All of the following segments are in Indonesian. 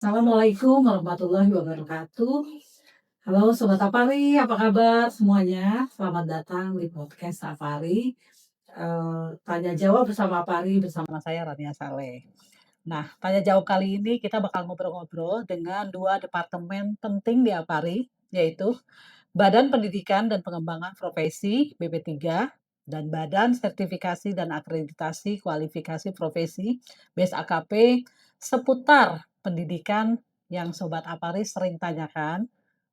Assalamualaikum warahmatullahi wabarakatuh. Halo Sobat Apari, apa kabar semuanya? Selamat datang di podcast Apari, tanya jawab bersama Apari, bersama saya Rania Saleh. Nah, tanya jawab kali ini kita bakal ngobrol-ngobrol dengan 2 departemen penting di Apari, yaitu Badan Pendidikan dan Pengembangan Profesi (BP3) dan Badan Sertifikasi dan Akreditasi Kualifikasi Profesi (BSAKP) seputar pendidikan yang Sobat Apari sering tanyakan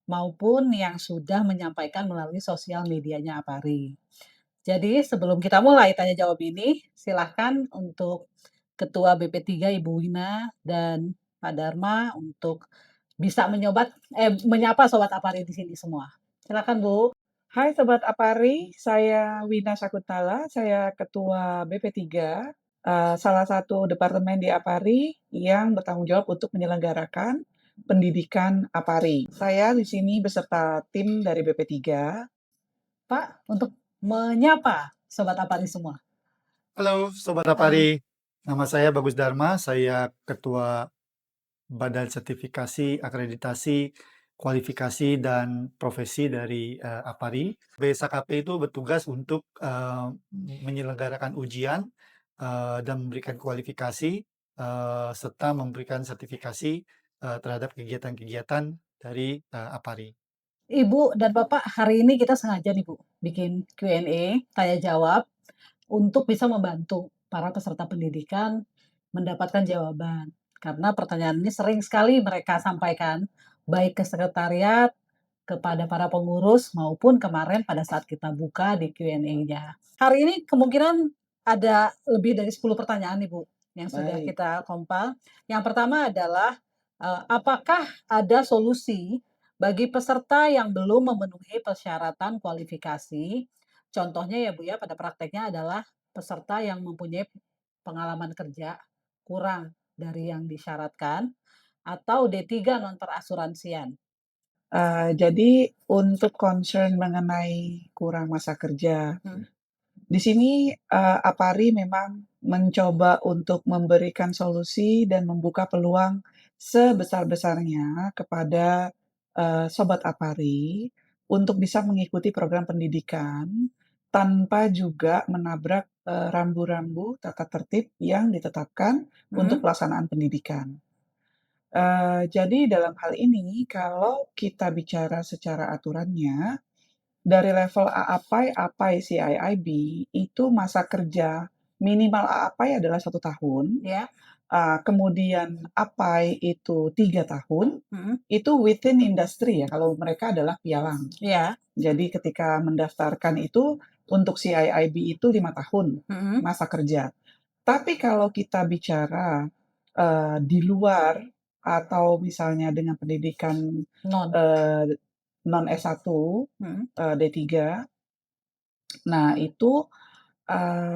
maupun yang sudah menyampaikan melalui sosial medianya Apari. Jadi sebelum kita mulai tanya jawab ini, silahkan untuk Ketua BP3 Ibu Wina dan Pak Dharma untuk bisa menyapa Sobat Apari di sini semua. Silakan Bu. Hai Sobat Apari, saya Wina Sakuntala, saya Ketua BP3, salah satu departemen di Apari yang bertanggung jawab untuk menyelenggarakan pendidikan Apari. Saya di sini beserta tim dari BP3. Pak, untuk menyapa Sobat Apari semua. Halo Sobat Halo. Apari, nama saya Bagus Dharma, saya Ketua Badan Sertifikasi, Akreditasi, Kualifikasi, dan Profesi dari Apari. BSAKP itu bertugas untuk menyelenggarakan ujian dan memberikan kualifikasi serta memberikan sertifikasi terhadap kegiatan-kegiatan dari Apari. Ibu dan Bapak, hari ini kita sengaja nih Bu, bikin Q&A, tanya jawab, untuk bisa membantu para peserta pendidikan mendapatkan jawaban. Karena pertanyaan ini sering sekali mereka sampaikan, baik ke sekretariat, kepada para pengurus, maupun kemarin pada saat kita buka di Q&A-nya. Hari ini kemungkinan ada lebih dari 10 pertanyaan nih Bu, yang sudah Baik. kita kompal. Yang pertama adalah, apakah ada solusi bagi peserta yang belum memenuhi persyaratan kualifikasi? Contohnya ya Bu ya, pada prakteknya adalah peserta yang mempunyai pengalaman kerja kurang dari yang disyaratkan atau D3 non perasuransian. Jadi untuk concern mengenai kurang masa kerja, Hmm. di sini Apari memang mencoba untuk memberikan solusi dan membuka peluang sebesar-besarnya kepada sobat Apari untuk bisa mengikuti program pendidikan tanpa juga menabrak rambu-rambu tata tertib yang ditetapkan untuk Hmm. pelaksanaan pendidikan. Jadi dalam hal ini kalau kita bicara secara aturannya, dari level AAPAI, APAI, CIIB itu masa kerja minimal AAPAI adalah 1 tahun, Ya. kemudian APAI itu 3 tahun, Mhm. itu within industry ya, kalau mereka adalah pialang. Iya. Jadi ketika mendaftarkan itu untuk CIIB itu 5 tahun Mhm. masa kerja. Tapi kalau kita bicara di luar atau misalnya dengan pendidikan Non. eee, non S1, Mhm. D3, nah itu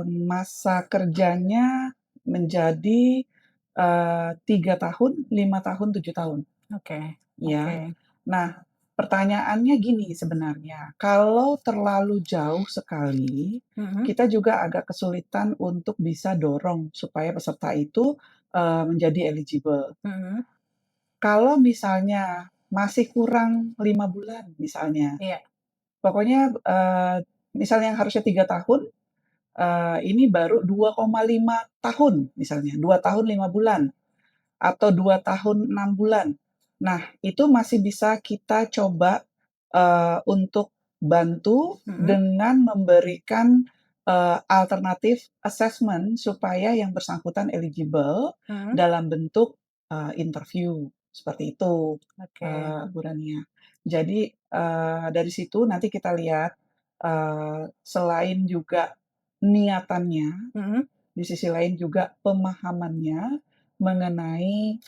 masa kerjanya menjadi 3 tahun, 5 tahun, 7 tahun, Oke. ya. Oke. Nah, pertanyaannya gini sebenarnya, kalau terlalu jauh sekali, Mhm. kita juga agak kesulitan untuk bisa dorong supaya peserta itu menjadi eligible. Mhm. Kalau misalnya masih kurang 5 bulan misalnya, Iya. pokoknya misalnya yang harusnya 3 tahun, ini baru 2,5 tahun misalnya, 2 tahun 5 bulan atau 2 tahun 6 bulan. Nah, itu masih bisa kita coba untuk bantu Mhm. dengan memberikan alternatif assessment supaya yang bersangkutan eligible Mhm. dalam bentuk interview, seperti itu, Oke. Bu Rania. Jadi, dari situ nanti kita lihat, selain juga niatannya, Mhm. di sisi lain juga pemahamannya mengenai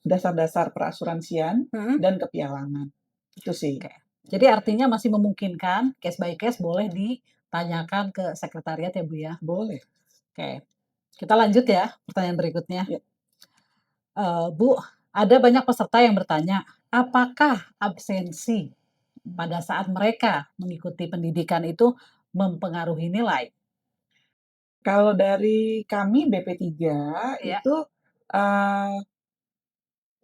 dasar-dasar perasuransian Mhm. dan kepialangan. Itu sih. Oke. Jadi artinya masih memungkinkan case by case boleh ditanyakan ke sekretariat ya, Bu, ya? Boleh. Oke. Kita lanjut ya, pertanyaan berikutnya. Ya. Bu, ada banyak peserta yang bertanya, apakah absensi pada saat mereka mengikuti pendidikan itu mempengaruhi nilai? Kalau dari kami BP3 Iya. itu, eee,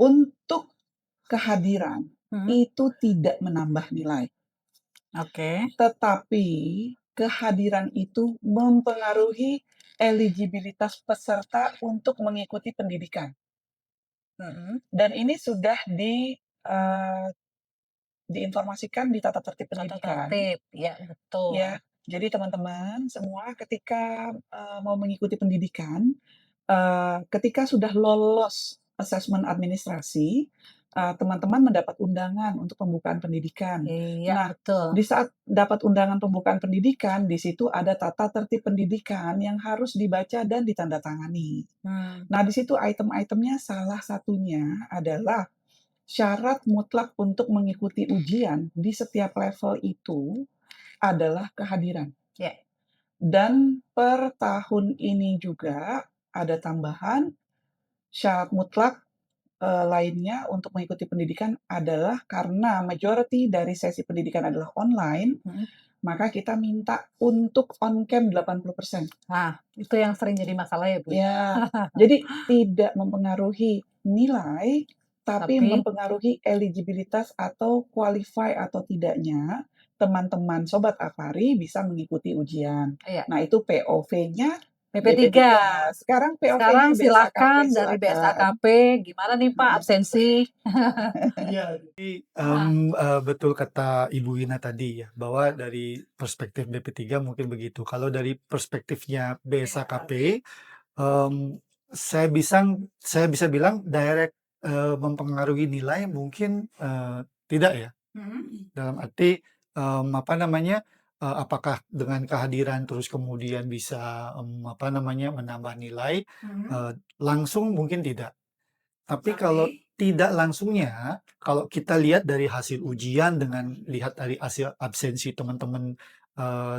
untuk kehadiran Mhm. itu tidak menambah nilai, Oke. tetapi kehadiran itu mempengaruhi eligibilitas peserta untuk mengikuti pendidikan. Mhm. Dan ini sudah diinformasikan di tata tertib Tata pendidikan. tertib, ya betul. Ya, jadi teman-teman semua ketika mau mengikuti pendidikan, ketika sudah lolos asesmen administrasi, teman-teman mendapat undangan untuk pembukaan pendidikan. Iya, Nah, betul. di saat dapat undangan pembukaan pendidikan, di situ ada tata tertib pendidikan yang harus dibaca dan ditandatangani. Nah, di situ item-itemnya salah satunya adalah syarat mutlak untuk mengikuti ujian di setiap level itu adalah kehadiran. Ya. Dan per tahun ini juga ada tambahan syarat mutlak lainnya untuk mengikuti pendidikan adalah karena majority dari sesi pendidikan adalah online, Mhm. maka kita minta untuk on cam 80%. Nah, itu yang sering jadi masalah ya, Bu? Ya, jadi tidak mempengaruhi nilai, tapi Tapi mempengaruhi eligibilitas atau qualify atau tidaknya teman-teman Sobat Afari bisa mengikuti ujian. iya, Nah, itu POV-nya BP3. BP3. Sekarang Sekarang POV-nya BSAKP, silakan dari silakan. BSAKP, gimana nih Pak absensi? Iya, jadi betul kata Ibu Ina tadi ya, bahwa dari perspektif BP3 mungkin begitu. Kalau dari perspektifnya BSAKP, saya bisa bilang direct mempengaruhi nilai mungkin tidak ya. Mhm. Dalam arti apa namanya, apakah dengan kehadiran terus kemudian bisa apa namanya menambah nilai, Mhm. langsung mungkin tidak. Tapi kalau Tapi tidak langsungnya, kalau kita lihat dari hasil ujian dengan lihat dari hasil absensi teman-teman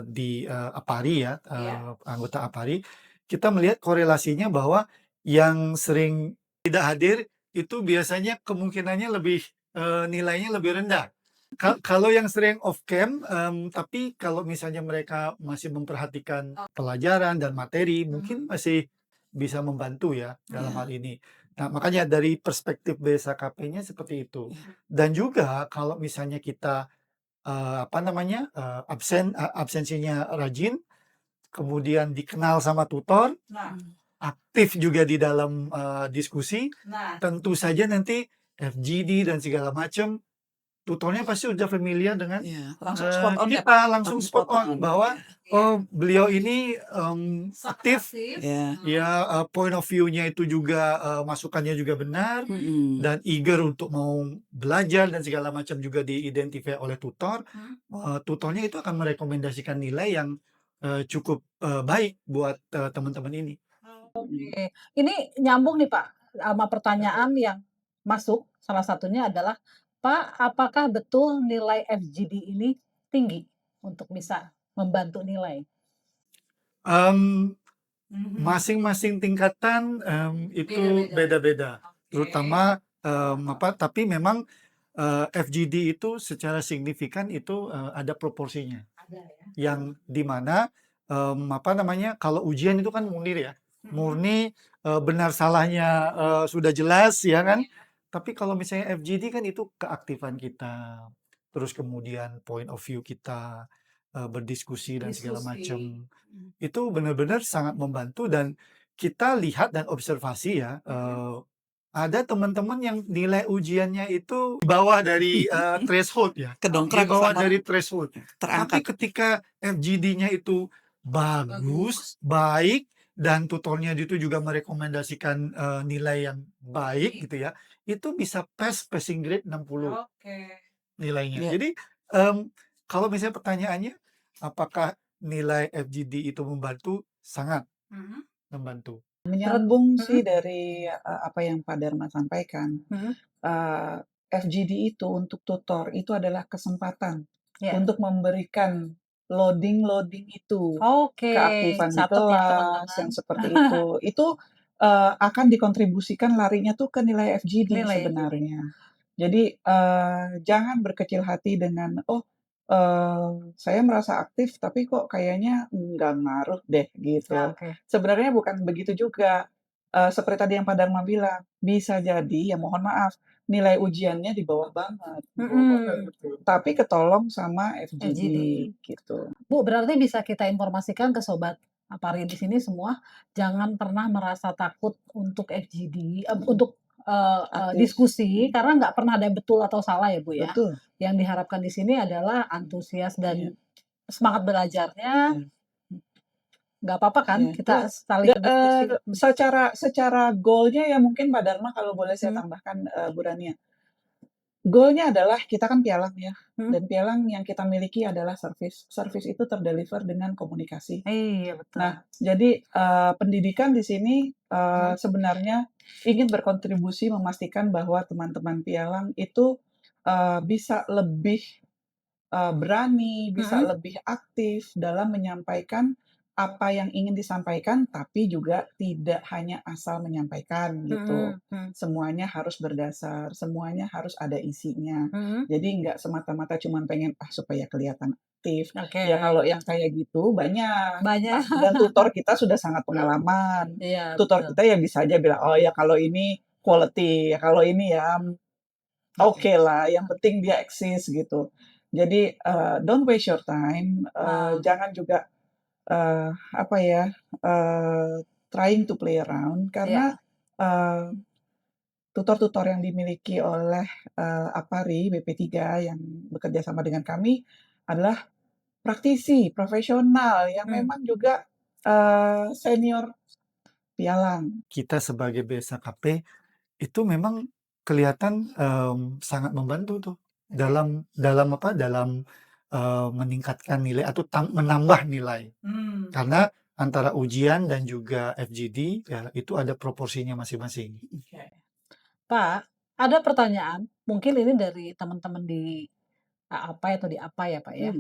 di APARI ya, ya. anggota APARI, kita melihat korelasinya bahwa yang sering tidak hadir itu biasanya kemungkinannya lebih nilainya lebih rendah. Kalau yang sering off cam, tapi kalau misalnya mereka masih memperhatikan pelajaran dan materi, mungkin masih bisa membantu ya dalam hal ini. Nah, makanya dari perspektif BSAKP-nya seperti itu. Dan juga kalau misalnya kita apa namanya absensinya rajin, kemudian dikenal sama tutor, Nah, aktif juga di dalam diskusi, nah, tentu saja nanti FGD dan segala macam tutornya pasti udah familiar dengan Iya, langsung spot on ya, Pak? kita langsung Langsung spot spot on on. bahwa ya. oh beliau ini aktif Aktif. Ya. ya, point of view-nya itu juga masukannya juga benar dan eager untuk mau belajar dan segala macam juga diidentifikasi oleh tutor. Tutornya itu akan merekomendasikan nilai yang cukup baik buat teman-teman ini. Oke, ini nyambung nih Pak, sama pertanyaan yang masuk, salah satunya adalah, "Pak, apakah betul nilai FGD ini tinggi untuk bisa membantu nilai?" Mmm, Mhm. Masing-masing tingkatan itu Beda-beda. beda-beda, Oke. terutama tapi memang FGD itu secara signifikan itu ada proporsinya, Ada ya? yang di mana apa namanya, kalau ujian itu kan murni ya, murni benar salahnya sudah jelas ya kan. Tapi kalau misalnya FGD kan itu keaktifan kita, terus kemudian point of view kita berdiskusi dan segala Diskusi. macam. Itu benar-benar sangat membantu dan kita lihat dan observasi ya, ada teman-teman yang nilai ujiannya itu di bawah dari threshold ya, di Kedongkrak bawah sama dari threshold. Tapi terangkat. ketika FGD-nya itu bagus, baik, dan tutornya itu juga merekomendasikan nilai yang baik gitu ya, itu bisa passing grade 60 Oke. nilainya. Ya. Jadi kalau misalnya pertanyaannya, apakah nilai FGD itu membantu? Sangat Mhm. membantu. Menyambung sih Mhm. dari apa yang Pak Dharma sampaikan, Mhm. eee, FGD itu untuk tutor itu adalah kesempatan Ya. untuk memberikan loading-loading itu, Oke, keaktifan di catat ya kelas teman-teman. yang seperti itu. Itu akan dikontribusikan larinya tuh ke nilai FGD Nilai FGD. sebenarnya. Jadi jangan berkecil hati dengan, "Oh, saya merasa aktif tapi kok kayaknya nggak ngaruh deh," Ya, gitu. oke. Sebenarnya bukan begitu juga. seperti tadi yang Pak Dharma bilang, bisa jadi ya mohon maaf, nilai ujiannya di bawah banget, tapi ketolong sama FGD FGD. gitu. Bu, berarti bisa kita informasikan ke sobat Apari di sini semua, jangan pernah merasa takut untuk FGD, untuk Aktif. diskusi, karena nggak pernah ada betul atau salah ya Bu ya. Betul. Yang diharapkan di sini adalah antusias Iya. dan semangat belajarnya. Iya. Nggak apa-apa kan Iya. kita Terus saling berdiskusi. secara goal-nya ya mungkin Pak Dharma kalau boleh saya tambahkan, Bu Rania. Goal-nya adalah kita kan pialang ya, dan pialang yang kita miliki adalah service. Service itu terdeliver dengan komunikasi. Iya betul. Nah, jadi pendidikan di sini sebenarnya ingin berkontribusi memastikan bahwa teman-teman pialang itu bisa lebih berani, bisa lebih aktif dalam menyampaikan apa yang ingin disampaikan, tapi juga tidak hanya asal menyampaikan gitu. Semuanya harus berdasar, semuanya harus ada isinya. Jadi nggak semata-mata cuma pengen supaya kelihatan aktif. Oke. Ya kalau yang kayak gitu banyak. Banyak. Nah, dan tutor kita sudah sangat pengalaman. Iya, Tutor betul. kita ya bisa aja bilang, oh ya kalau ini quality, ya kalau ini ya oke lah, yang penting dia eksis gitu. Jadi don't waste your time, jangan juga apa ya, trying to play around karena eee, tutor-tutor yang dimiliki oleh Apari BP3 yang bekerja sama dengan kami adalah praktisi, profesional yang memang juga senior pialang. Kita sebagai BSAKP itu memang kelihatan sangat membantu tuh dalam dalam meningkatkan nilai atau menambah nilai. Karena antara ujian dan juga FGD ya itu ada proporsinya masing-masing. Pak, ada pertanyaan, mungkin ini dari teman-teman di AAPAI atau di APA ya Pak ya.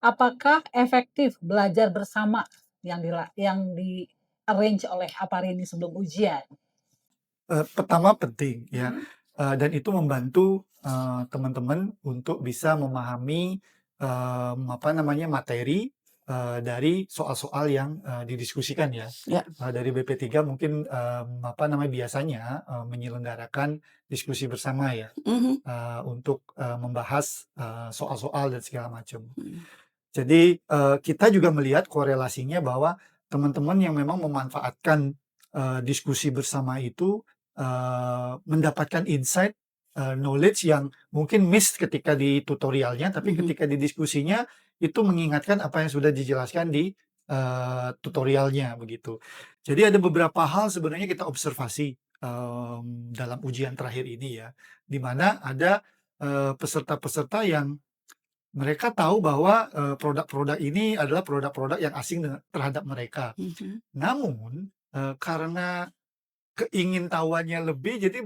Apakah efektif belajar bersama yang di-arrange oleh Apari ini sebelum ujian? Pertama penting ya, dan itu membantu teman-teman untuk bisa memahami apa namanya materi dari soal-soal yang didiskusikan ya. Ya. Dari BP3 mungkin apa namanya biasanya menyelenggarakan diskusi bersama ya untuk membahas soal-soal dan segala macam. Jadi kita juga melihat korelasinya bahwa teman-teman yang memang memanfaatkan diskusi bersama itu mendapatkan insight, knowledge yang mungkin miss ketika di tutorialnya, tapi ketika di diskusinya itu mengingatkan apa yang sudah dijelaskan di tutorialnya begitu. Jadi ada beberapa hal sebenarnya kita observasi dalam ujian terakhir ini ya, di mana ada peserta-peserta yang mereka tahu bahwa produk-produk ini adalah produk-produk yang asing terhadap mereka. Namun karena keingintahuannya lebih, jadi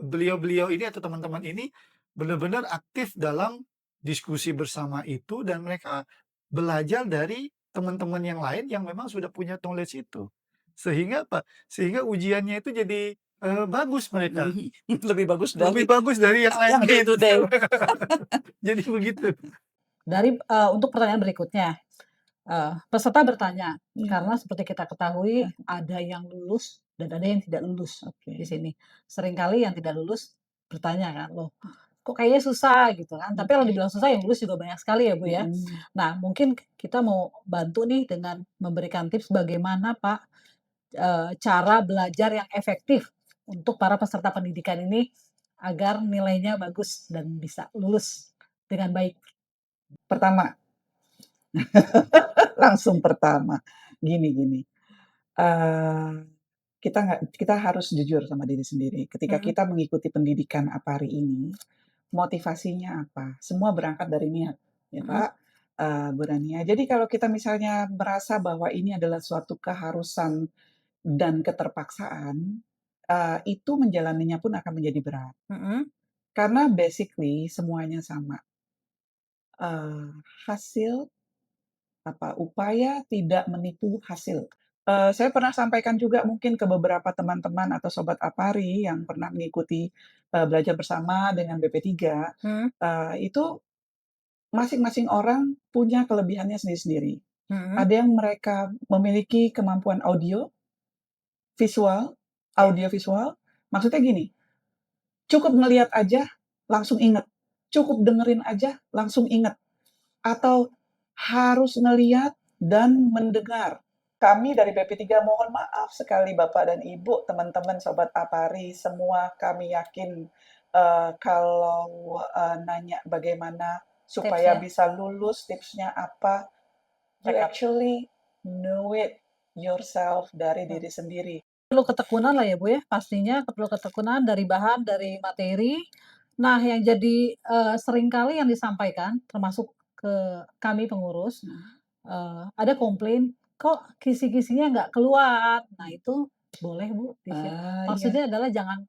beliau-beliau ini atau teman-teman ini benar-benar aktif dalam diskusi bersama itu dan mereka belajar dari teman-teman yang lain yang memang sudah punya knowledge itu. Sehingga apa? Sehingga ujiannya itu jadi bagus mereka. Lebih bagus Lebih bagus dari yang lain. yang day to day. Jadi begitu. Dari untuk pertanyaan berikutnya, peserta bertanya, karena seperti kita ketahui ada yang lulus dan ada yang tidak lulus di sini. Seringkali yang tidak lulus bertanya kan, loh kok kayaknya susah gitu kan. Tapi kalau dibilang susah yang lulus juga banyak sekali ya Bu ya. Nah mungkin kita mau bantu nih dengan memberikan tips bagaimana Pak cara belajar yang efektif untuk para peserta pendidikan ini agar nilainya bagus dan bisa lulus dengan baik. Pertama, langsung pertama, gini, kita harus jujur sama diri sendiri. Ketika kita mengikuti pendidikan Apari ini, motivasinya apa? Semua berangkat dari niat, ya Pak, Bu Rania. Jadi kalau kita misalnya merasa bahwa ini adalah suatu keharusan dan keterpaksaan, itu menjalaninya pun akan menjadi berat. Karena basically semuanya sama. Hasil upaya tidak menipu hasil. Saya pernah sampaikan juga mungkin ke beberapa teman-teman atau sobat Apari yang pernah mengikuti belajar bersama dengan BP3, itu masing-masing orang punya kelebihannya sendiri-sendiri. Ada yang mereka memiliki kemampuan audio, visual, audiovisual, maksudnya gini, cukup ngelihat aja langsung inget, cukup dengerin aja langsung inget, atau harus ngelihat dan mendengar. Kami dari BP3 mohon maaf sekali Bapak dan Ibu, teman-teman Sobat Apari, semua kami yakin kalau nanya bagaimana supaya Tipsnya. bisa lulus, tipsnya apa, you Check up. actually know it yourself dari Hmm. diri sendiri. Perlu ketekunan lah ya Bu ya, pastinya perlu ketekunan dari bahan, dari materi. Nah yang jadi seringkali yang disampaikan termasuk ke kami pengurus, ada komplain, "Kok kisi-kisinya nggak keluar?" Nah itu boleh Bu di-share? Iya. Maksudnya adalah jangan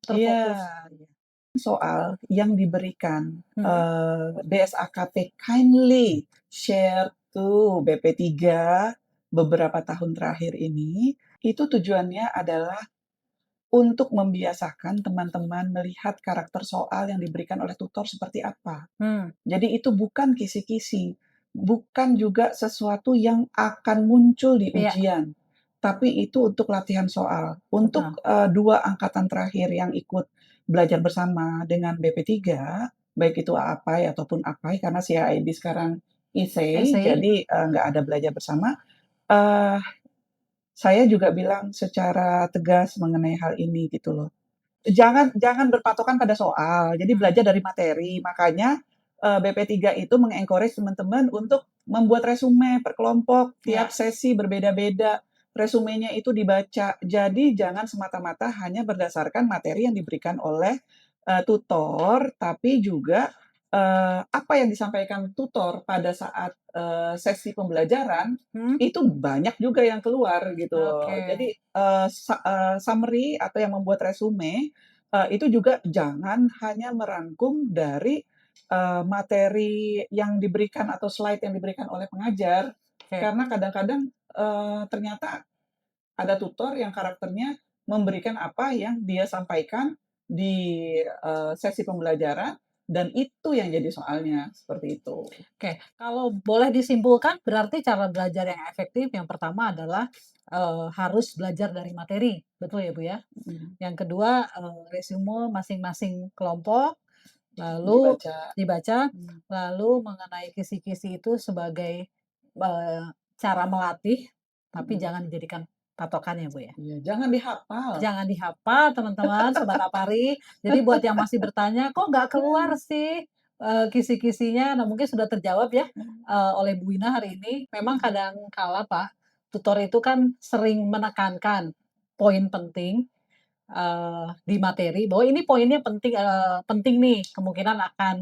Iya, terfokus. soal yang diberikan Mhm. BSAKP kindly share to BP3 beberapa tahun terakhir ini, itu tujuannya adalah untuk membiasakan teman-teman melihat karakter soal yang diberikan oleh tutor seperti apa. Hmm. Jadi itu bukan kisi-kisi, bukan juga sesuatu yang akan muncul di Iya. ujian, tapi itu untuk latihan soal. Untuk Betul. 2 angkatan terakhir yang ikut belajar bersama dengan BP3, baik itu AAPAI ataupun APAI karena CIIB sekarang ISEI, Essay. jadi nggak ada belajar bersama. eee, saya juga bilang secara tegas mengenai hal ini gitu loh. Jangan jangan berpatokan pada soal, jadi belajar dari materi. Makanya, BP3 itu meng-encourage teman-teman untuk membuat resume per kelompok, tiap Iya. sesi berbeda-beda, resumenya itu dibaca. Jadi jangan semata-mata hanya berdasarkan materi yang diberikan oleh, tutor, tapi juga, apa yang disampaikan tutor pada saat, sesi pembelajaran, Hmm. itu banyak juga yang keluar gitu loh. Oke. Jadi, summary atau yang membuat resume, itu juga jangan hanya merangkum dari, materi yang diberikan atau slide yang diberikan oleh pengajar. Oke. Karena kadang-kadang, ternyata ada tutor yang karakternya memberikan apa yang dia sampaikan di, sesi pembelajaran dan itu yang jadi soalnya, seperti itu. Oke, kalau boleh disimpulkan berarti cara belajar yang efektif yang pertama adalah, harus belajar dari materi, betul ya Bu ya? Mhm, Yang kedua, resume masing-masing kelompok, lalu dibaca. dibaca, Mmm, lalu mengenai kisi-kisi itu sebagai, cara melatih, tapi mhm, jangan dijadikan patokan ya Bu ya? iya, jangan dihafal. Jangan dihafal teman-teman, sobat Apari. Jadi buat yang masih bertanya, "Kok nggak keluar sih, kisi-kisinya?" Nah mungkin sudah terjawab ya, oleh Bu Ina hari ini. Memang kadang kala Pak, tutor itu kan sering menekankan poin penting, di materi bahwa ini poinnya penting, penting nih, kemungkinan akan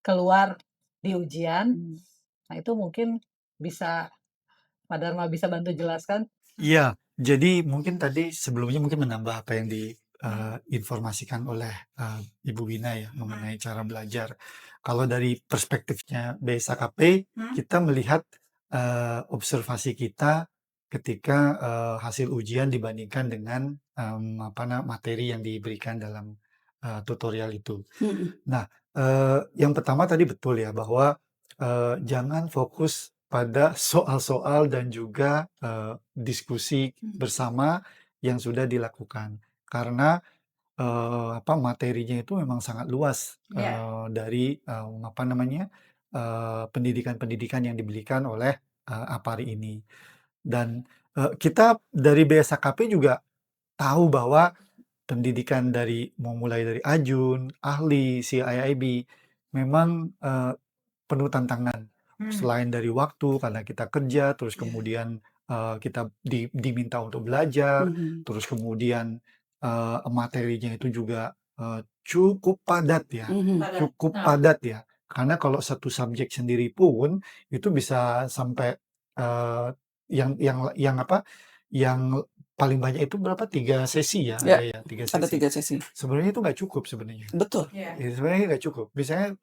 keluar di ujian. Mhm. Nah itu mungkin bisa Pak Dharma bisa bantu jelaskan? Iya, jadi mungkin tadi sebelumnya mungkin menambah apa yang diinformasikan oleh Ibu Wina ya mengenai cara belajar. Kalau dari perspektifnya BSAKP, kita melihat observasi kita ketika hasil ujian dibandingkan dengan materi yang diberikan dalam tutorial itu. Mhm. Nah, yang pertama tadi betul ya bahwa jangan fokus pada soal-soal dan juga diskusi bersama yang sudah dilakukan. Karena materinya itu memang sangat luas Iya. dari apa namanya pendidikan-pendidikan yang diberikan oleh APARI ini. Dan kita dari BSAKP juga tahu bahwa pendidikan dari mulai dari Ajun, Ahli, CIIB memang penuh tantangan. Selain dari waktu karena kita kerja, terus Iya. kemudian kita diminta untuk belajar, Mhm. terus kemudian materinya itu juga cukup padat ya, Mhm. Padat. cukup padat ya. Karena kalau satu subjek sendiri pun itu bisa sampai eh, yang apa? Yang paling banyak itu berapa? 3 sesi ya, Ya, ada ya, 3 sesi. 3 sesi. Sebenarnya itu nggak cukup sebenarnya. Betul. Iya. Ya, sebenarnya nggak cukup. Misalnya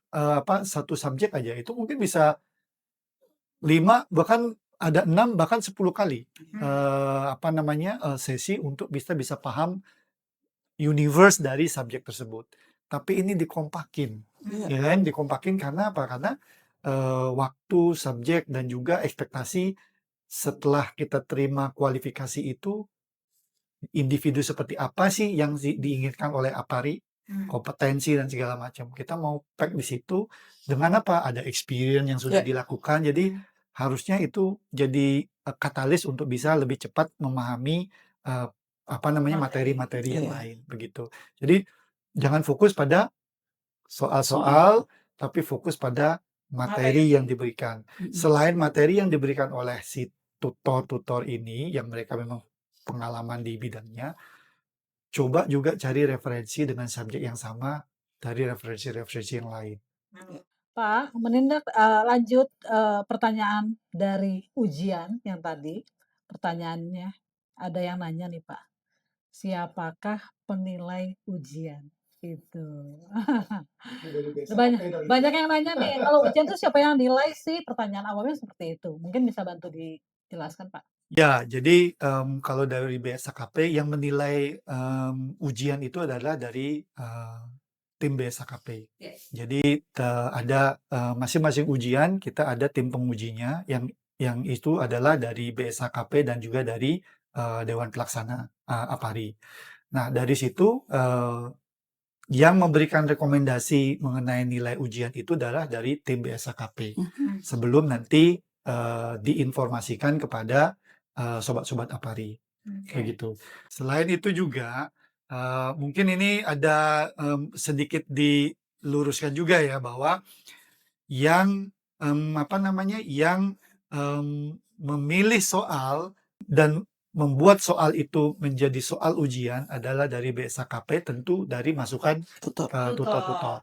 satu subjek aja itu mungkin bisa 5 bahkan ada 6 bahkan 10 kali sesi untuk bisa bisa paham universe dari subjek tersebut. Tapi ini dikompakin, Iya. ya kan? Dikompakin karena apa? Karena waktu, subjek dan juga ekspektasi setelah kita terima kualifikasi itu individu seperti apa sih yang diinginkan oleh Apari, kompetensi dan segala macam. Kita mau pack di situ dengan apa? Ada experience yang sudah dilakukan. Jadi harusnya itu jadi katalis untuk bisa lebih cepat memahami apa namanya materi-materi yang lain begitu. Jadi jangan fokus pada soal-soal, tapi fokus pada materi yang diberikan. Selain materi yang diberikan oleh si tutor-tutor ini yang mereka memang pengalaman di bidangnya, coba juga cari referensi dengan subjek yang sama dari referensi-referensi yang lain. Pak, lanjut pertanyaan dari ujian yang tadi. Pertanyaannya ada yang nanya nih Pak, siapakah penilai ujian? Itu. Banyak yang nanya nih, kalau ujian itu siapa yang nilai sih? Pertanyaan awalnya seperti itu. Mungkin bisa bantu dijelaskan Pak. Ya, jadi kalau dari BSKP yang menilai ujian itu adalah dari tim BSKP. Jadi ada masing-masing ujian kita ada tim pengujinya yang itu adalah dari BSKP dan juga dari Dewan Pelaksana Apari. Nah, dari situ yang memberikan rekomendasi mengenai nilai ujian itu adalah dari tim BSKP. Sebelum nanti diinformasikan kepada sobat-sobat Apari. Kayak gitu. Selain itu juga mungkin ini ada sedikit diluruskan juga ya bahwa yang yang memilih soal dan membuat soal itu menjadi soal ujian adalah dari BSKP, tentu dari masukan tutor-tutor.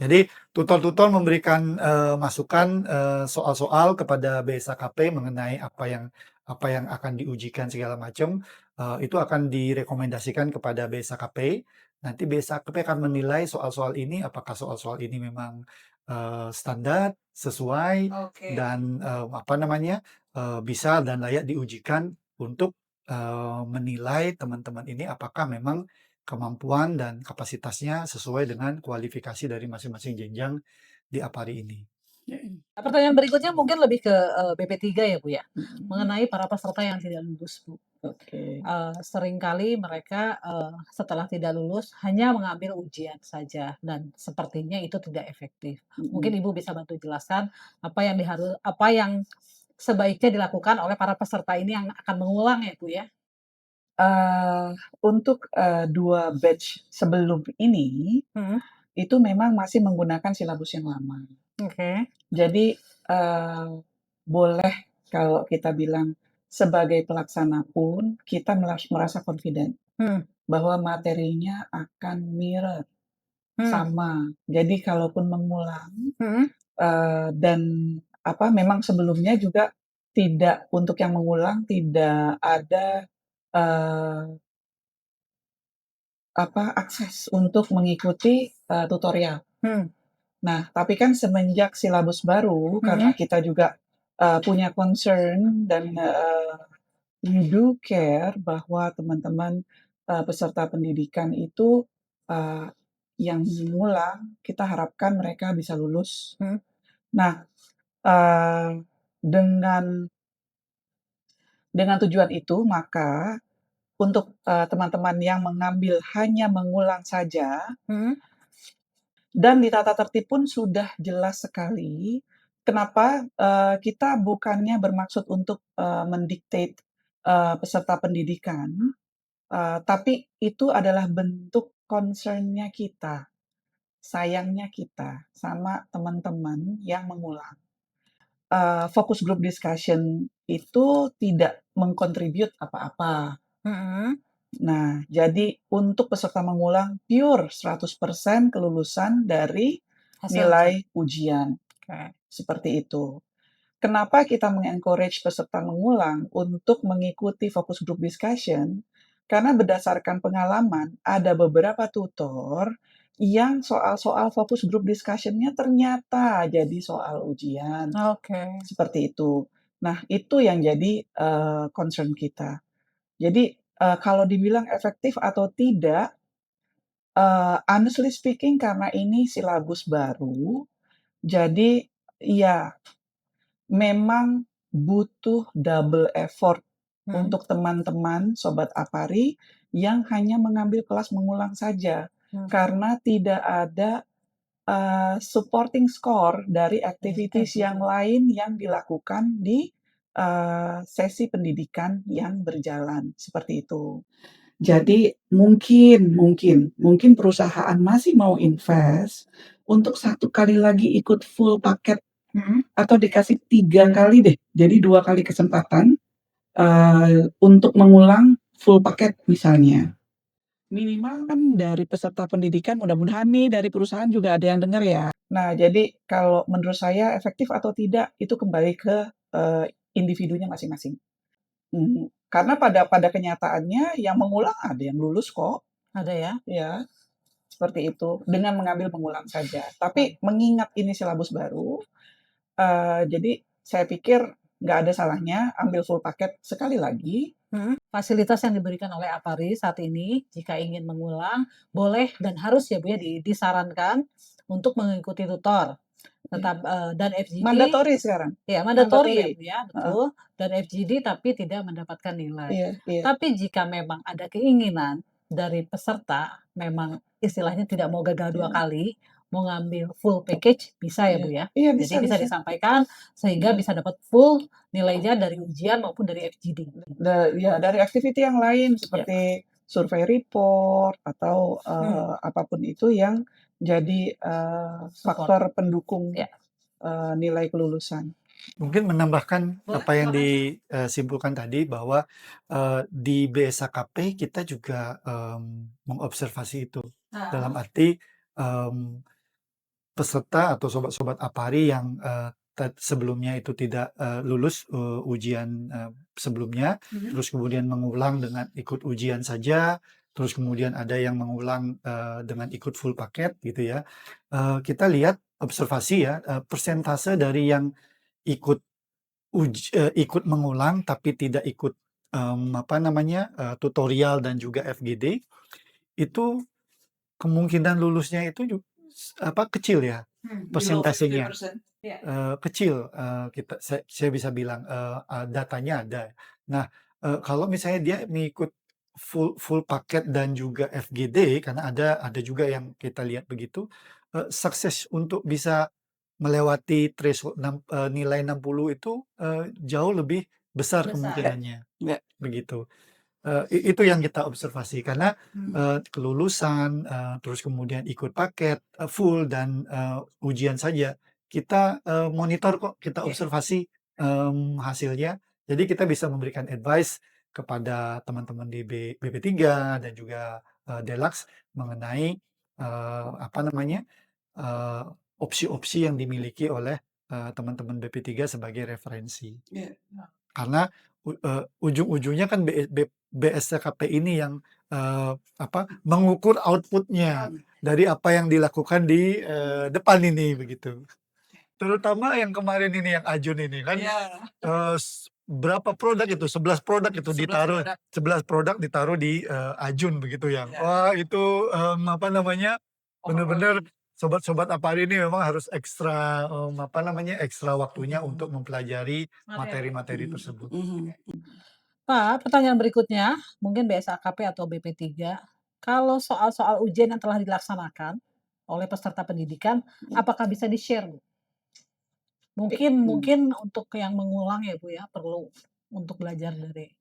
Jadi tutor-tutor memberikan masukan soal-soal kepada BSKP mengenai apa yang akan diujikan segala macam, itu akan direkomendasikan kepada BSKP. Nanti BSKP akan menilai soal-soal ini apakah soal-soal ini memang standar, sesuai dan bisa dan layak diujikan untuk menilai teman-teman ini apakah memang kemampuan dan kapasitasnya sesuai dengan kualifikasi dari masing-masing jenjang di Apari ini. Pertanyaan berikutnya mungkin lebih ke BP3 ya Bu ya, mengenai para peserta yang tidak lulus Bu. Seringkali mereka setelah tidak lulus hanya mengambil ujian saja dan sepertinya itu tidak efektif. Mungkin Ibu bisa bantu jelaskan apa yang sebaiknya dilakukan oleh para peserta ini yang akan mengulang ya Bu ya? Untuk 2 batch sebelum ini, itu memang masih menggunakan silabus yang lama. Jadi boleh kalau kita bilang sebagai pelaksana pun kita merasa confident bahwa materinya akan mirror, sama. Jadi kalaupun mengulang dan memang sebelumnya juga untuk yang mengulang tidak ada akses untuk mengikuti tutorial. Nah, tapi kan semenjak silabus baru, karena kita juga punya concern dan we do care bahwa teman-teman peserta pendidikan itu yang mengulang, kita harapkan mereka bisa lulus. Nah, dengan tujuan itu, maka untuk teman-teman yang mengambil hanya mengulang saja, dan di tata tertib pun sudah jelas sekali. Kenapa kita bukannya bermaksud untuk mendiktate peserta pendidikan, tapi itu adalah bentuk concern-nya kita, sayangnya kita sama teman-teman yang mengulang. Focus group discussion itu tidak mengkontribute apa-apa. Nah, jadi untuk peserta mengulang pure 100% kelulusan dari nilai ujian. Seperti itu. Kenapa kita mengencourage peserta mengulang untuk mengikuti focus group discussion? Karena berdasarkan pengalaman, ada beberapa tutor yang soal-soal focus group discussion-nya ternyata jadi soal ujian. Seperti itu. Nah, itu yang jadi concern kita. Jadi kalau dibilang efektif atau tidak, honestly speaking karena ini silabus baru, jadi ya memang butuh double effort untuk teman-teman sobat Apari yang hanya mengambil kelas mengulang saja, karena tidak ada supporting score dari activities yang lain yang dilakukan di sesi pendidikan yang berjalan, seperti itu. Jadi mungkin perusahaan masih mau invest untuk 1 kali lagi ikut full paket atau dikasih 3 kali deh, jadi 2 kali kesempatan, untuk mengulang full paket misalnya. Minimal kan dari peserta pendidikan, mudah-mudahan nih dari perusahaan juga ada yang dengar ya. Nah, jadi kalau menurut saya efektif atau tidak itu kembali ke individunya masing-masing. Karena pada kenyataannya yang mengulang ada yang lulus kok. Ada ya? Ya, seperti itu dengan mengambil pengulang saja. Tapi mengingat ini silabus baru, jadi saya pikir nggak ada salahnya ambil full paket sekali lagi. Fasilitas yang diberikan oleh Apari saat ini, jika ingin mengulang, boleh dan harus ya Bu ya disarankan untuk mengikuti tutor. Tetap dan FGD Mandatory sekarang. ya mandatory ya Mandatory. Bu ya, betul. Dan FGD tapi tidak mendapatkan nilai. Iya, iya. Tapi jika memang ada keinginan dari peserta, memang istilahnya tidak mau gagal 2 kali, mau ngambil full package bisa ya Bu ya? Iya, Jadi bisa bisa. disampaikan sehingga bisa dapat full nilainya dari ujian maupun dari FGD. Ya, dari activity yang lain seperti survei report atau apapun itu yang jadi faktor pendukung Ya. nilai kelulusan. Mungkin menambahkan Boleh, apa yang silakan. disimpulkan tadi bahwa di BSAKP kita juga mengobservasi itu. Dalam arti peserta atau sobat-sobat Apari yang sebelumnya itu tidak lulus ujian sebelumnya, terus kemudian mengulang dengan ikut ujian saja, terus kemudian ada yang mengulang dengan ikut full paket gitu ya. Kita lihat observasi ya, persentase dari yang ikut ikut mengulang tapi tidak ikut tutorial dan juga FGD itu kemungkinan lulusnya itu kecil ya persentasenya. Kecil, saya bisa bilang datanya ada. Nah, kalau misalnya dia mengikut full paket dan juga FGD karena ada juga yang kita lihat begitu, sukses untuk bisa melewati threshold nilai 60 itu jauh lebih besar kemungkinannya. Ya. Begitu. Itu yang kita observasi karena kelulusan, terus kemudian ikut paket full dan ujian saja kita monitor kok, kita observasi hasilnya. Jadi kita bisa memberikan advice kepada teman-teman di BP3 dan juga Delax mengenai eee, opsi-opsi yang dimiliki oleh teman-teman BP3 sebagai referensi. Iya. Karena ujung-ujungnya kan BSKP ini yang mengukur output-nya dari apa yang dilakukan di depan ini begitu. Terutama yang kemarin ini yang Ajun ini kan berapa produk itu 11 produk itu 11 ditaruh produk. 11 produk ditaruh di Ajun begitu yang wah itu bener-bener sobat-sobat Apari ini memang harus ekstra ekstra waktunya untuk mempelajari materi-materi tersebut. Pak, pertanyaan berikutnya, mungkin BSAKP atau BP3, kalau soal-soal ujian yang telah dilaksanakan oleh peserta pendidikan, apakah bisa di-share, Bu? Mungkin untuk yang mengulang ya, Bu, ya, perlu untuk belajar dari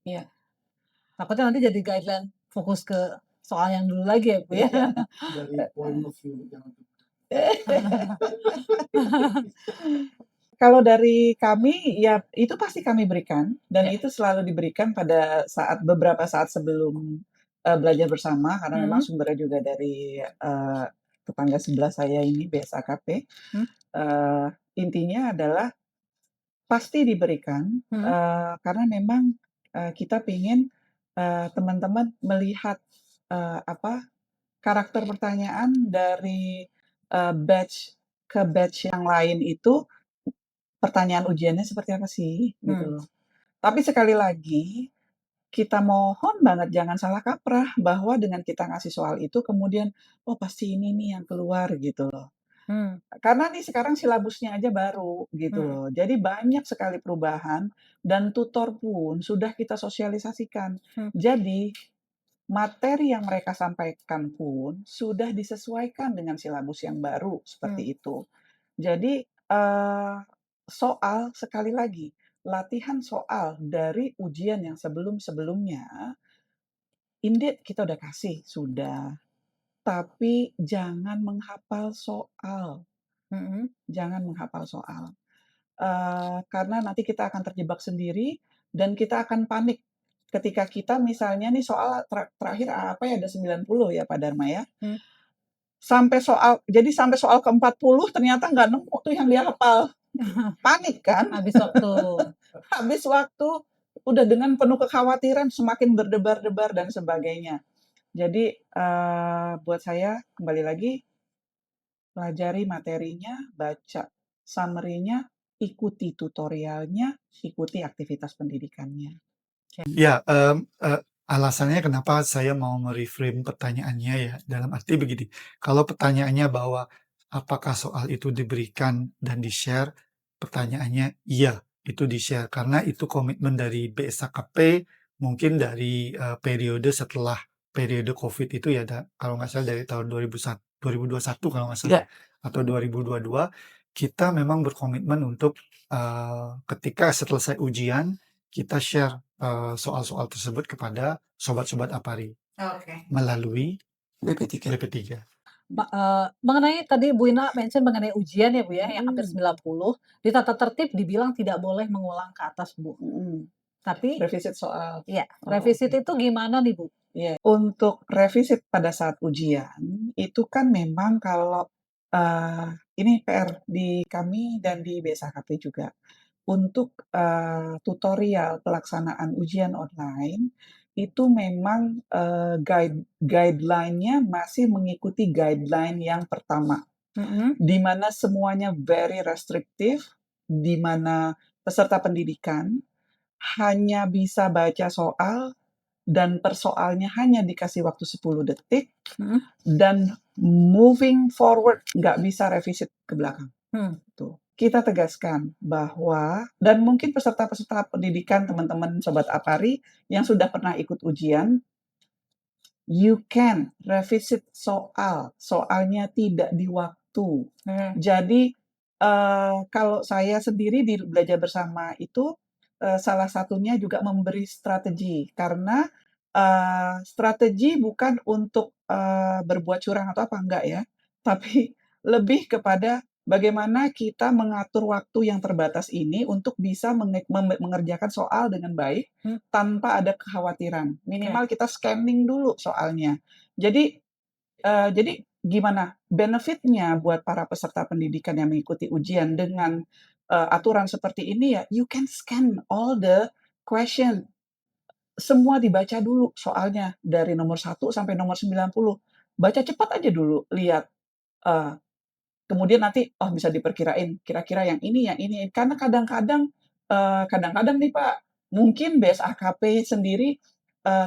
takutnya nanti jadi guideline fokus ke soal yang dulu lagi ya, Bu, ya? Dari point of view yang Kalau dari kami, ya itu pasti kami berikan dan itu selalu diberikan pada beberapa saat sebelum belajar bersama karena memang sumbernya juga dari tetangga sebelah saya ini BSAKP. Intinya adalah pasti diberikan karena memang kita ingin teman-teman melihat karakter pertanyaan dari batch ke batch yang lain itu pertanyaan ujiannya seperti apa sih gitu loh. Tapi sekali lagi kita mohon banget jangan salah kaprah bahwa dengan kita ngasih soal itu kemudian oh pasti ini nih yang keluar gitu loh. Karena nih sekarang silabusnya aja baru gitu loh. Jadi banyak sekali perubahan dan tutor pun sudah kita sosialisasikan. Jadi materi yang mereka sampaikan pun sudah disesuaikan dengan silabus yang baru, seperti itu. Jadi, soal sekali lagi, latihan soal dari ujian yang sebelum-sebelumnya, indeed kita udah kasih, sudah. Tapi jangan menghafal soal, jangan menghafal soal. Karena nanti kita akan terjebak sendiri dan kita akan panik ketika kita misalnya nih soal terakhir apa ya, ada 90 ya Pak Dharma ya. Sampai soal ke-40 ternyata nggak nemu tuh yang dia hafal. Panik kan? Habis waktu. Habis waktu, udah dengan penuh kekhawatiran, semakin berdebar-debar dan sebagainya. Jadi, buat saya kembali lagi, pelajari materinya, baca summary-nya, ikuti tutorialnya, ikuti aktivitas pendidikannya. Ya, alasannya kenapa saya mau me-reframe pertanyaannya ya, dalam arti begini, kalau pertanyaannya bahwa apakah soal itu diberikan dan di-share, pertanyaannya iya, itu di-share karena itu komitmen dari BSAKP, mungkin dari periode setelah periode COVID itu ya, kalau nggak salah dari tahun 2021 kalau nggak salah, atau 2022, kita memang berkomitmen untuk ketika selesai ujian, kita share soal-soal tersebut kepada sobat-sobat Apari melalui BP3. BP3. Mengenai tadi Bu Ina mention mengenai ujian ya Bu ya, yang hampir 90, di tata tertib dibilang tidak boleh mengulang ke atas Bu. Tapi Revisit soal. ya, revisit itu gimana nih Bu? Ya, untuk revisit pada saat ujian, itu kan memang kalau ini PR di kami dan di BSAKP juga. Untuk tutorial pelaksanaan ujian online, itu memang guideline-nya masih mengikuti guideline yang pertama. Di mana semuanya very restrictive, di mana peserta pendidikan hanya bisa baca soal dan per soalnya hanya dikasih waktu 10 detik, dan moving forward, nggak bisa revisit ke belakang. Tuh. Kita tegaskan bahwa, dan mungkin peserta-peserta pendidikan, teman-teman Sobat Apari yang sudah pernah ikut ujian, you can revisit soal, soalnya tidak di waktu. Jadi, kalau saya sendiri di Belajar Bersama itu, salah satunya juga memberi strategi, karena strategi bukan untuk berbuat curang atau apa, enggak ya, tapi lebih kepada bagaimana kita mengatur waktu yang terbatas ini untuk bisa mengerjakan soal dengan baik tanpa ada kekhawatiran. Minimal kita scanning dulu soalnya. Jadi gimana benefitnya buat para peserta pendidikan yang mengikuti ujian dengan aturan seperti ini ya, you can scan all the question. Semua dibaca dulu soalnya dari nomor 1 sampai nomor 90. Baca cepat aja dulu, lihat. Kemudian nanti, oh bisa diperkirain, kira-kira yang ini. Karena kadang-kadang nih Pak, mungkin BSAKP sendiri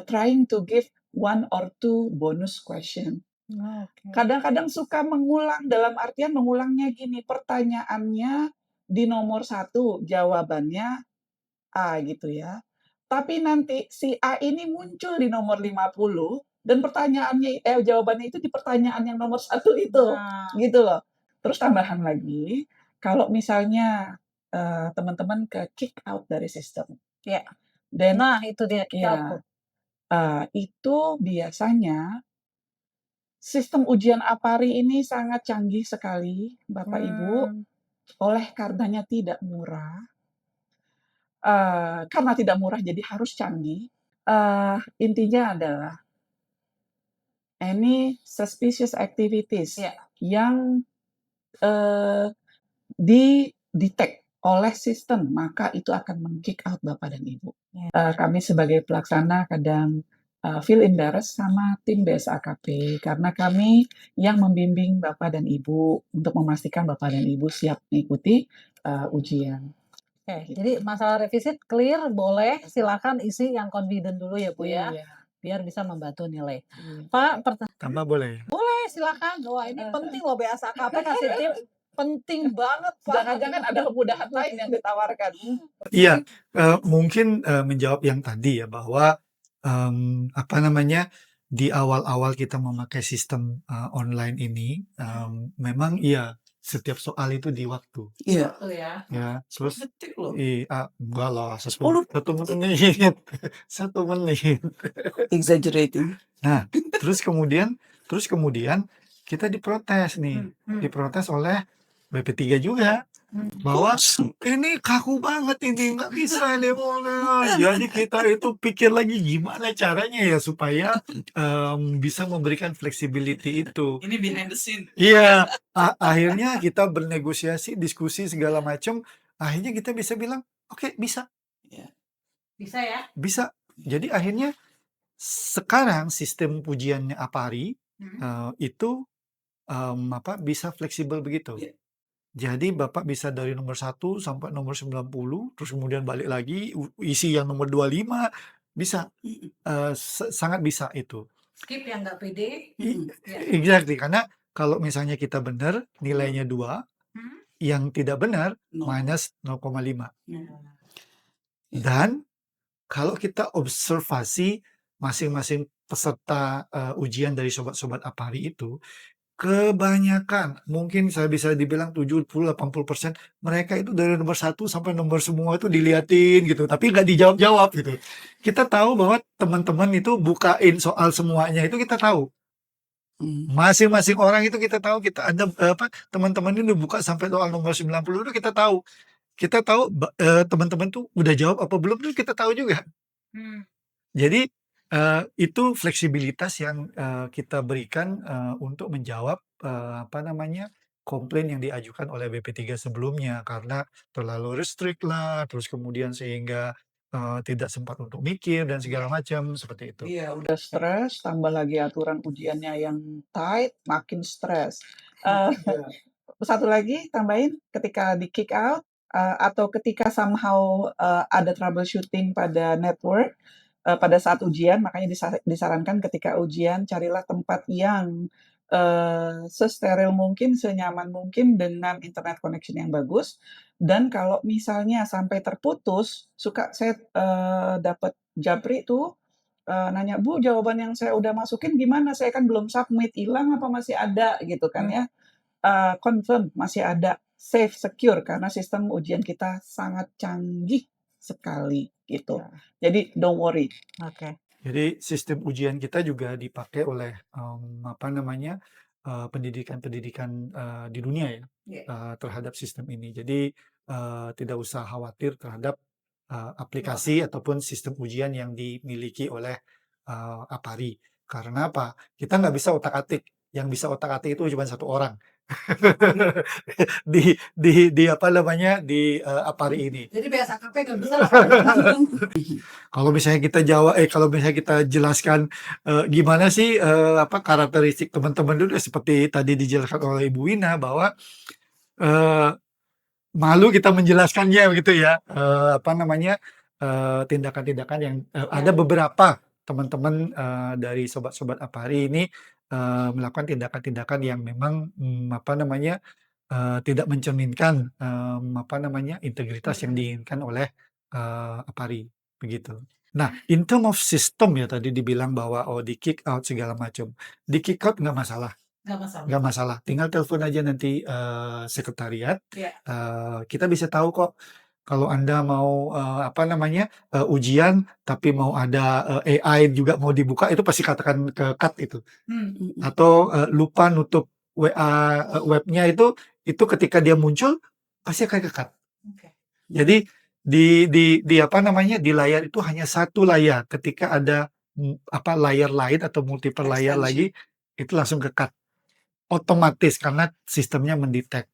trying to give 1 or 2 bonus question. Kadang-kadang suka mengulang, dalam artian mengulangnya gini, pertanyaannya di nomor 1, jawabannya A gitu ya. Tapi nanti si A ini muncul di nomor 50 dan jawabannya itu di pertanyaan yang nomor 1 itu, gitu loh. Terus tambahan lagi, kalau misalnya teman-teman ke kick out dari sistem. Ya. Dan Nah, itu dia kick out tuh. itu biasanya sistem ujian Apari ini sangat canggih sekali, Bapak Ibu, oleh karenanya tidak murah. Karena tidak murah jadi harus canggih. Intinya adalah any suspicious activities yang di-detect oleh sistem, maka itu akan men-kick out Bapak dan Ibu. Kami sebagai pelaksana kadang feel embarrassed sama tim BSAKP karena kami yang membimbing Bapak dan Ibu untuk memastikan Bapak dan Ibu siap mengikuti ujian. Oke, jadi masalah revisit clear, boleh, silakan isi yang confident dulu ya Bu ya, biar bisa membantu nilai. Pak, Tambah boleh? boleh, silakan. Wah ini penting loh BSAKP kasih tip, penting banget Pak. Jangan-jangan ada kemudahan lain yang ditawarkan. Iya, mungkin menjawab yang tadi ya, bahwa apa namanya, di awal-awal kita memakai sistem online ini, memang iya setiap soal itu di waktu. Iya. Betul ya. Ya, 10 terus detik loh. enggak lah, 10 1 menit, 1 menit. exaggerating. Nah, terus kemudian kita diprotes nih, diprotes oleh BP3 juga bahwa ini kaku banget ini nggak bisa ini jadi kita itu pikir lagi gimana caranya ya supaya bisa memberikan flexibility itu. Ini behind the scene. Iya, akhirnya kita bernegosiasi, diskusi segala macam, akhirnya kita bisa bilang, "Oke, bisa Iya. Bisa ya? bisa." Jadi akhirnya sekarang sistem ujiannya Apari, itu, bisa fleksibel begitu. Iya. Jadi Bapak bisa dari nomor 1 sampai nomor 90, terus kemudian balik lagi, isi yang nomor 25, bisa, sangat bisa itu. Skip yang nggak pede. Ya. Exactly, karena kalau misalnya kita benar, nilainya 2, yang tidak benar No. minus 0,5. Iya. Dan kalau kita observasi masing-masing peserta, ujian dari sobat-sobat Apari itu, kebanyakan, mungkin saya bisa dibilang 70-80% mereka itu dari nomor 1 sampai nomor semua itu diliatin gitu, tapi nggak dijawab-jawab gitu. Kita tahu bahwa teman-teman itu bukain soal semuanya itu kita tahu. Masing-masing orang itu kita tahu, teman-teman ini udah buka sampai soal nomor 90 itu kita tahu. Kita tahu teman-teman tuh udah jawab apa belum tuh kita tahu juga. Jadi, itu fleksibilitas yang, kita berikan, untuk menjawab, komplain yang diajukan oleh BP3 sebelumnya karena terlalu restrict lah, terus kemudian sehingga, tidak sempat untuk mikir dan segala macam, seperti itu. Iya, udah stres, tambah lagi aturan ujiannya yang tight, makin stres. Satu lagi tambahin, ketika di-kick out, atau ketika somehow, ada troubleshooting pada network, pada saat ujian, makanya disarankan ketika ujian carilah tempat yang, sesteril mungkin, senyaman mungkin dengan internet connection yang bagus. Dan kalau misalnya sampai terputus, suka saya, dapat japri tuh, nanya, "Bu, jawaban yang saya udah masukin gimana? Saya kan belum submit, hilang apa masih ada?" Gitu kan ya. Confirm masih ada, safe, secure, karena sistem ujian kita sangat canggih sekali, gitu. Jadi don't worry. Oke. Jadi sistem ujian kita juga dipakai oleh, pendidikan-pendidikan, di dunia ya, terhadap sistem ini. Jadi, tidak usah khawatir terhadap, aplikasi ataupun sistem ujian yang dimiliki oleh, Apari. Karena apa? Kita nggak bisa otak-atik, yang bisa otak-atik itu cuma 1 orang. Di Apari ini. Jadi BSAKP nggak bisa lah. Kalau misalnya kita jelaskan, gimana sih, karakteristik teman-teman dulu seperti tadi dijelaskan oleh Ibu Wina bahwa, eee, malu kita menjelaskannya begitu ya, tindakan-tindakan yang, ada beberapa teman-teman, dari sobat-sobat Apari ini, melakukan tindakan-tindakan yang memang, tidak mencerminkan, integritas yang diinginkan oleh, Apari, begitu. Nah, in term of system ya tadi dibilang bahwa, di-kick out segala macam. Di-kick out nggak masalah Nggak masalah. nggak masalah, tinggal telepon aja nanti, sekretariat, Iya. kita bisa tahu kok kalau Anda mau, ujian tapi mau ada, AI juga mau dibuka itu pasti katakan ke cut itu. Atau, lupa nutup WA, webnya itu ketika dia muncul pasti akan ke-cut. Oke. Jadi di layar itu hanya 1 layar, ketika ada, layar lain atau multiple layar lagi, itu langsung ke-cut. Otomatis karena sistemnya mendetek.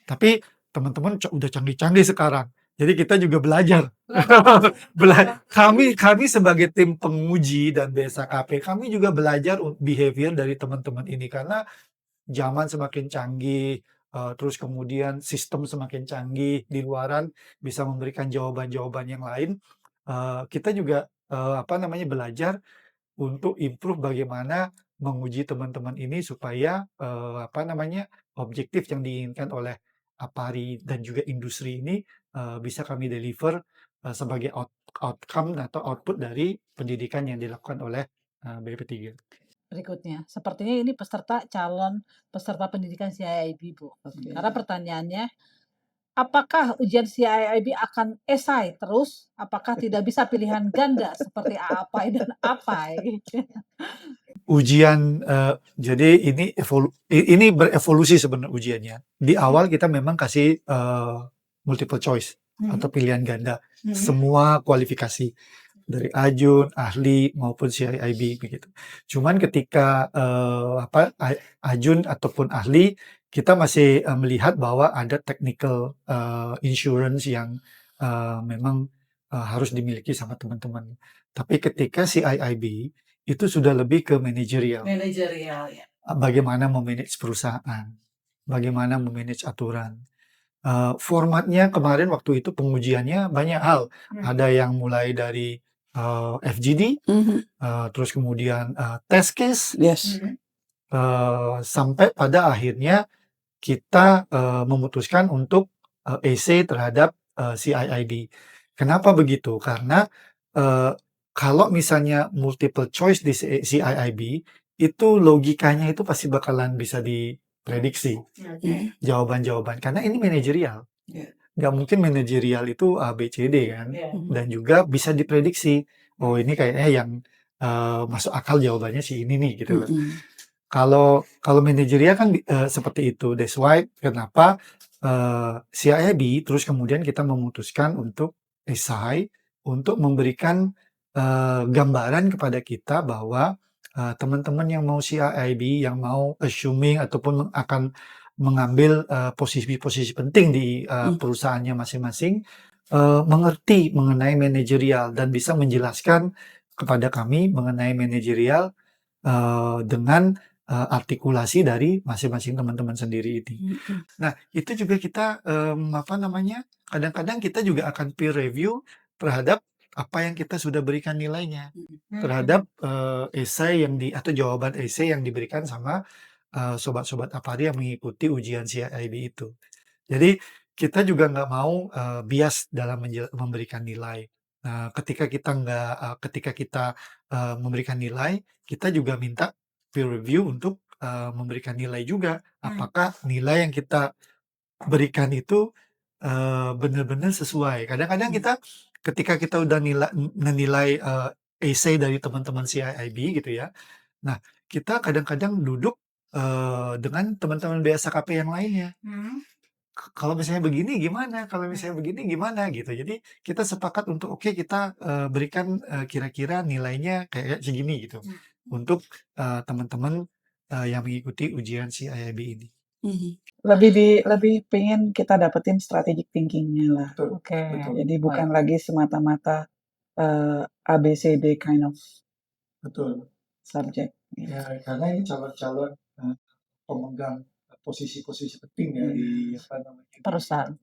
Tapi teman-teman udah canggih-canggih sekarang. Jadi kita juga belajar. Kami sebagai tim penguji dan BSAKP, kami juga belajar behavior dari teman-teman ini karena zaman semakin canggih, terus kemudian sistem semakin canggih di luaran bisa memberikan jawaban-jawaban yang lain, kita juga, belajar untuk improve bagaimana menguji teman-teman ini supaya, objektif yang diinginkan oleh Apari dan juga industri ini, bisa kami deliver, sebagai outcome atau output dari pendidikan yang dilakukan oleh BP3. Berikutnya, sepertinya ini calon peserta pendidikan CIIB, Bu. Oke. Karena pertanyaannya, apakah ujian CIIB akan esai terus? Apakah tidak bisa pilihan ganda seperti APAI dan APAI? Ujian, jadi ini berevolusi sebenarnya ujiannya. Di awal kita memang kasih multiple choice atau pilihan ganda, semua kualifikasi dari Ajun, ahli maupun CIIB begitu. Cuman ketika Ajun ataupun ahli, kita masih melihat bahwa ada technical insurance yang memang harus dimiliki sama teman-teman. Tapi ketika CIIB itu sudah lebih ke manajerial. Manajerial ya. Bagaimana memanage perusahaan, bagaimana memanage aturan. Formatnya kemarin waktu itu pengujiannya banyak hal. Ada yang mulai dari FGD, terus kemudian test case, Yes. sampai pada akhirnya kita memutuskan untuk essay terhadap CIIB. Kenapa begitu? Karena kalau misalnya multiple choice di CIIB, itu logikanya itu pasti bakalan bisa diprediksi jawaban-jawaban. Karena ini manajerial. Yeah. Nggak mungkin manajerial itu A, B, C, D kan. Dan juga bisa diprediksi. Oh ini kayaknya yang masuk akal jawabannya si ini nih gitu loh. Kalau manajerial kan seperti itu. That's why kenapa CIIB terus kemudian kita memutuskan untuk esai untuk memberikan gambaran kepada kita bahwa teman-teman yang mau CIIB, yang mau assuming ataupun akan mengambil posisi-posisi penting di perusahaannya masing-masing, mengerti mengenai manajerial dan bisa menjelaskan kepada kami mengenai manajerial dengan artikulasi dari masing-masing teman-teman sendiri ini. Nah, itu juga kita kadang-kadang kita juga akan peer review terhadap apa yang kita sudah berikan nilainya, terhadap esai atau jawaban esai yang diberikan sama sobat-sobat Apari yang mengikuti ujian CIIB itu. Jadi kita juga nggak mau bias dalam memberikan nilai. Nah, ketika kita memberikan nilai, kita juga minta peer review untuk memberikan nilai juga. Apakah nilai yang kita berikan itu benar-benar sesuai. Kadang-kadang kita ketika kita udah menilai essay dari teman-teman CIIB gitu ya. Nah, kita kadang-kadang duduk dengan teman-teman BSKP yang lainnya. Kalau misalnya begini gimana? Kalau misalnya begini gimana gitu. Jadi kita sepakat untuk oke kita berikan kira-kira nilainya kayak segini gitu untuk teman-teman yang mengikuti ujian CIIB ini. Lebih pengen kita dapetin strategic thinking-nya lah. Betul, Oke. betul. Jadi bukan lagi semata-mata ABCD kind of Betul. subject. Ya, karena ini calon-calon pemegang posisi-posisi penting ya di Perusahaan.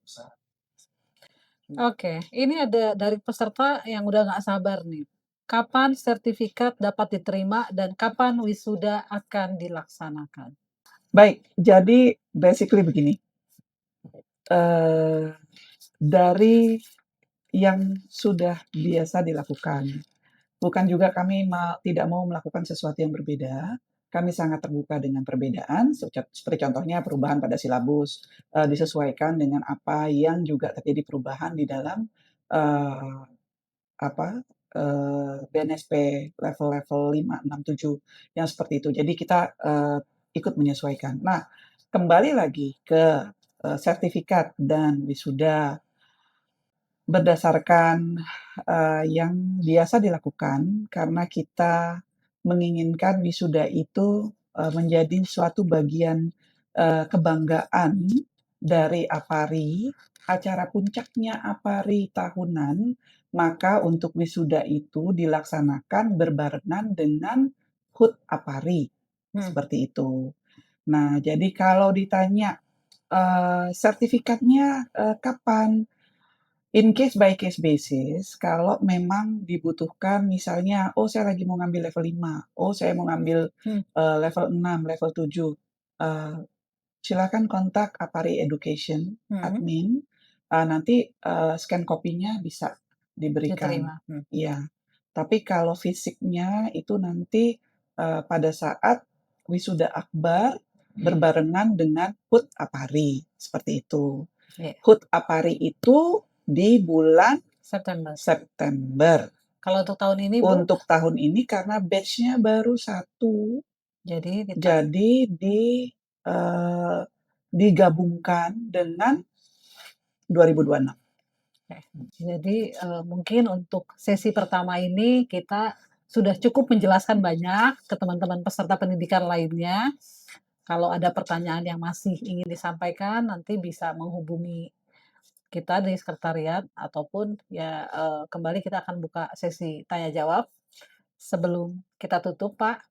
Oke, ini ada dari peserta yang udah nggak sabar nih. Kapan sertifikat dapat diterima dan kapan wisuda akan dilaksanakan? Baik, jadi basically begini. Dari yang sudah biasa dilakukan, bukan juga kami tidak mau melakukan sesuatu yang berbeda. Kami sangat terbuka dengan perbedaan, seperti contohnya perubahan pada silabus, disesuaikan dengan apa yang juga terjadi perubahan di dalam BNSP level-level 5, 6, 7 yang seperti itu. Jadi kita ikut menyesuaikan. Nah, kembali lagi ke sertifikat dan wisuda berdasarkan yang biasa dilakukan karena kita menginginkan wisuda itu menjadi suatu bagian kebanggaan dari Apari, acara puncaknya Apari tahunan, maka untuk wisuda itu dilaksanakan berbarengan dengan HUT Apari, seperti itu. Nah, jadi kalau ditanya sertifikatnya kapan? In case by case basis, kalau memang dibutuhkan misalnya, oh saya lagi mau ngambil level 5, oh saya mau ngambil level 6, level 7, silakan kontak Apari Education admin, nanti scan kopinya bisa diberikan. Diterima. Iya. Tapi kalau fisiknya itu nanti pada saat wisuda akbar berbarengan dengan HUT APARI, seperti itu. Iya. HUT APARI itu di bulan September. September. Kalau untuk tahun ini, Bu? Untuk tahun ini karena batch-nya baru 1, Jadi jadi digabungkan dengan 2026. Jadi mungkin untuk sesi pertama ini kita sudah cukup menjelaskan banyak ke teman-teman peserta pendidikan lainnya. Kalau ada pertanyaan yang masih ingin disampaikan, nanti bisa menghubungi kita di sekretariat ataupun ya kembali kita akan buka sesi tanya jawab. Sebelum kita tutup, Pak,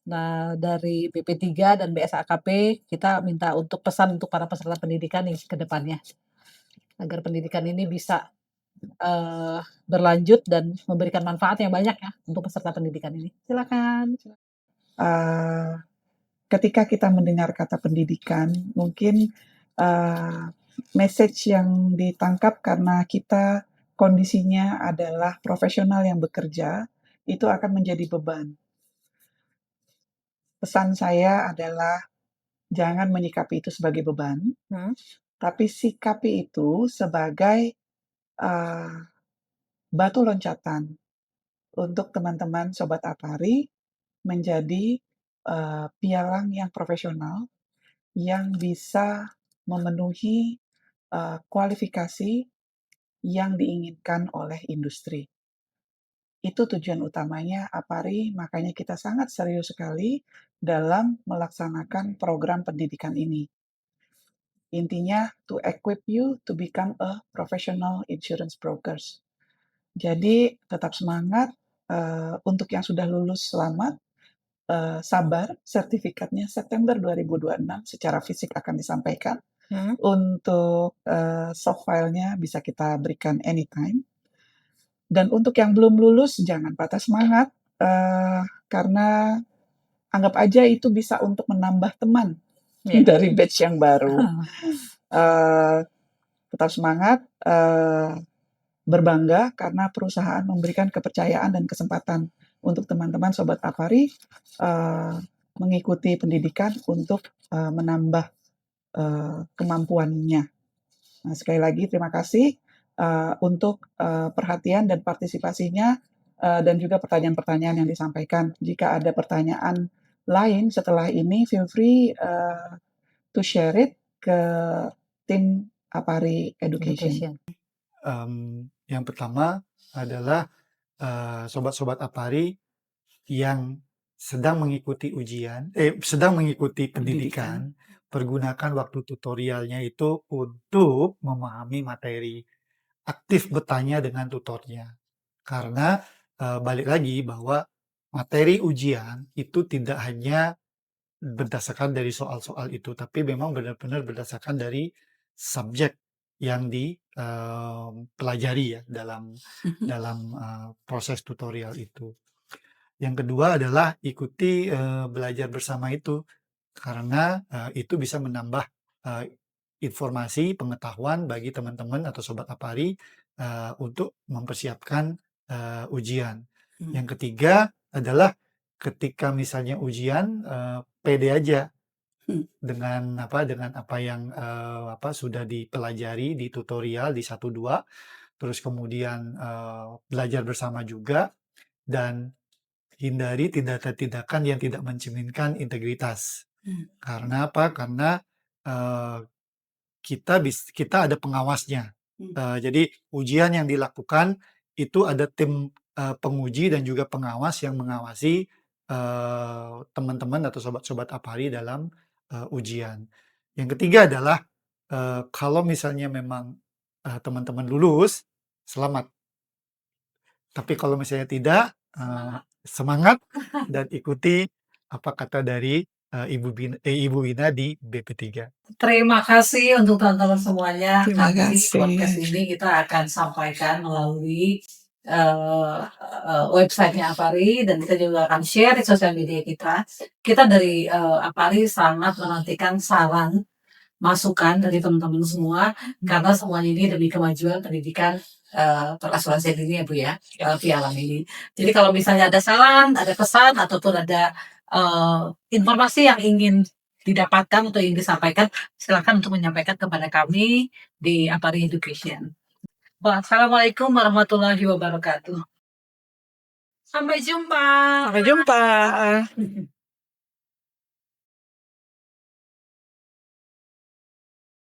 nah dari BP3 dan BSAKP kita minta untuk pesan untuk para peserta pendidikan nih ke depannya agar pendidikan ini bisa berlanjut dan memberikan manfaat yang banyak ya untuk peserta pendidikan ini. Silakan. Ketika kita mendengar kata pendidikan, mungkin message yang ditangkap karena kita kondisinya adalah profesional yang bekerja, itu akan menjadi beban. Pesan saya adalah jangan menyikapi itu sebagai beban, tapi sikapi itu sebagai batu loncatan untuk teman-teman Sobat Apari menjadi pialang yang profesional yang bisa memenuhi kualifikasi yang diinginkan oleh industri. Itu tujuan utamanya Apari, makanya kita sangat serius sekali dalam melaksanakan program pendidikan ini. Intinya, to equip you to become a professional insurance brokers. Jadi, tetap semangat. Untuk yang sudah lulus, selamat. Sabar, sertifikatnya September 2026 secara fisik akan disampaikan. Untuk soft file-nya bisa kita berikan anytime. Dan untuk yang belum lulus, jangan patah semangat, karena anggap aja itu bisa untuk menambah teman dari batch yang baru. Tetap semangat, berbangga karena perusahaan memberikan kepercayaan dan kesempatan untuk teman-teman Sobat Apari mengikuti pendidikan untuk menambah kemampuannya. Nah, sekali lagi terima kasih untuk perhatian dan partisipasinya dan juga pertanyaan-pertanyaan yang disampaikan. Jika ada pertanyaan lain setelah ini, feel free to share it ke tim Apari Education. Yang pertama adalah sobat-sobat Apari yang sedang mengikuti pendidikan, pergunakan waktu tutorialnya itu untuk memahami materi. Aktif bertanya dengan tutornya. Karena balik lagi bahwa materi ujian itu tidak hanya berdasarkan dari soal-soal itu, tapi memang benar-benar berdasarkan dari subjek yang dipelajari ya dalam proses tutorial itu. Yang kedua adalah ikuti belajar bersama itu, karena itu bisa menambah informasi, pengetahuan bagi teman-teman atau Sobat Apari untuk mempersiapkan ujian. Yang ketiga adalah ketika misalnya ujian, pede aja dengan apa yang sudah dipelajari di tutorial di 1, 2, terus kemudian belajar bersama juga, dan hindari tindakan-tindakan yang tidak mencerminkan integritas. Karena apa? Karena kita ada pengawasnya. Jadi ujian yang dilakukan itu ada tim penguji dan juga pengawas yang mengawasi teman-teman atau sobat-sobat Apari dalam ujian. Yang ketiga adalah kalau misalnya memang teman-teman lulus, selamat. Tapi kalau misalnya tidak, semangat dan ikuti apa kata dari Ibu Wina di BP3. Terima kasih untuk teman-teman semuanya. Terima Nanti kasih. podcast ini kita akan sampaikan melalui websitenya Apari, dan kita juga akan share di sosial media kita. Kita dari Apari sangat menantikan saran masukan dari teman-teman semua, karena semuanya ini demi kemajuan pendidikan perasuransian ini ya Bu ya, via alam ini. Jadi kalau misalnya ada saran, ada pesan, ataupun ada informasi yang ingin didapatkan atau ingin disampaikan, silakan untuk menyampaikan kepada kami di Apari Education. Wassalamualaikum warahmatullahi wabarakatuh. Sampai jumpa. Sampai jumpa.